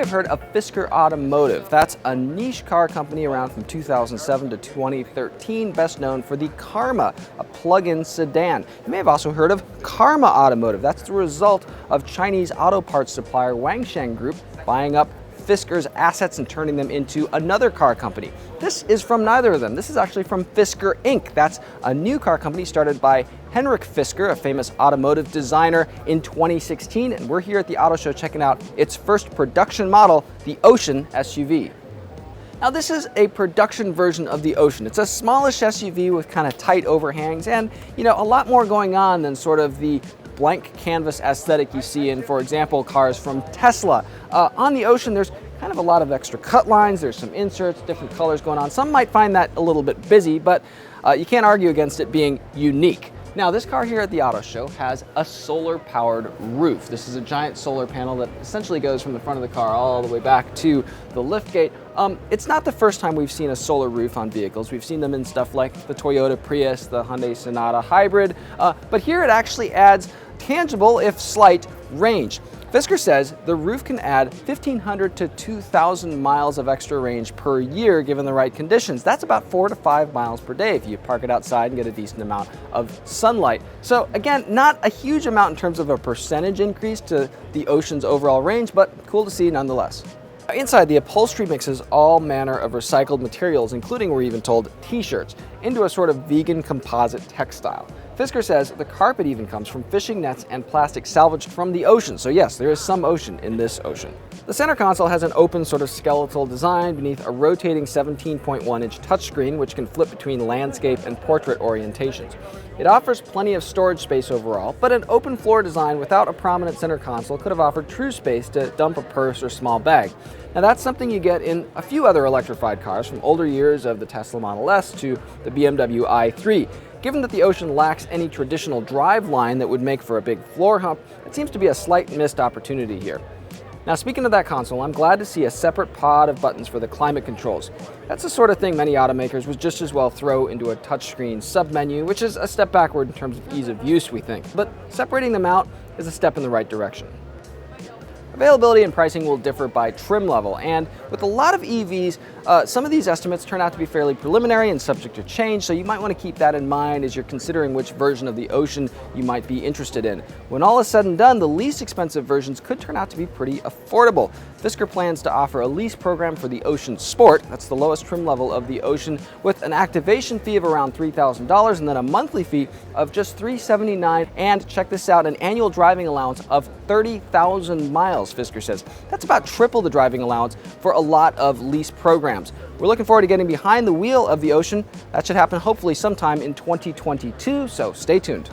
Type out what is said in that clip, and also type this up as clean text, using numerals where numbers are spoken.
have heard of Fisker Automotive. That's a niche car company around from 2007 to 2013, best known for the Karma, a plug-in sedan. You may have also heard of Karma Automotive. That's the result of Chinese auto parts supplier Wangshan Group buying up Fisker's assets and turning them into another car company. This is from neither of them. This is actually from Fisker Inc. That's a new car company started by Henrik Fisker, a famous automotive designer, in 2016. And we're here at the auto show checking out its first production model, the Ocean SUV. Now this is a production version of the Ocean. It's a smallish SUV with kind of tight overhangs and, a lot more going on than sort of the blank canvas aesthetic you see in, for example, cars from Tesla. On the Ocean, there's kind of a lot of extra cut lines, there's some inserts, different colors going on. Some might find that a little bit busy, but you can't argue against it being unique. Now, this car here at the auto show has a solar-powered roof. This is a giant solar panel that essentially goes from the front of the car all the way back to the liftgate. It's not the first time we've seen a solar roof on vehicles. We've seen them in stuff like the Toyota Prius, the Hyundai Sonata Hybrid, but here it actually adds tangible, if slight, range. Fisker says the roof can add 1,500 to 2,000 miles of extra range per year given the right conditions. That's about 4 to 5 miles per day if you park it outside and get a decent amount of sunlight. So again, not a huge amount in terms of a percentage increase to the Ocean's overall range, but cool to see nonetheless. Inside, the upholstery mixes all manner of recycled materials, including, we're even told, t-shirts, into a sort of vegan composite textile. Fisker says the carpet even comes from fishing nets and plastic salvaged from the ocean. So yes, there is some ocean in this Ocean. The center console has an open sort of skeletal design beneath a rotating 17.1-inch touchscreen, which can flip between landscape and portrait orientations. It offers plenty of storage space overall, but an open floor design without a prominent center console could have offered true space to dump a purse or small bag. Now that's something you get in a few other electrified cars, from older years of the Tesla Model S to the BMW i3. Given that the Ocean lacks any traditional drive line that would make for a big floor hump, it seems to be a slight missed opportunity here. Now, speaking of that console, I'm glad to see a separate pod of buttons for the climate controls. That's the sort of thing many automakers would just as well throw into a touchscreen submenu, which is a step backward in terms of ease of use, we think. But separating them out is a step in the right direction. Availability and pricing will differ by trim level, and with a lot of EVs, some of these estimates turn out to be fairly preliminary and subject to change, so you might want to keep that in mind as you're considering which version of the Ocean you might be interested in. When all is said and done, the least expensive versions could turn out to be pretty affordable. Fisker plans to offer a lease program for the Ocean Sport, that's the lowest trim level of the Ocean, with an activation fee of around $3,000 and then a monthly fee of just $379, and check this out, an annual driving allowance of 30,000 miles, Fisker says. That's about triple the driving allowance for a lot of lease programs. We're looking forward to getting behind the wheel of the Ocean. That should happen hopefully sometime in 2022, so stay tuned.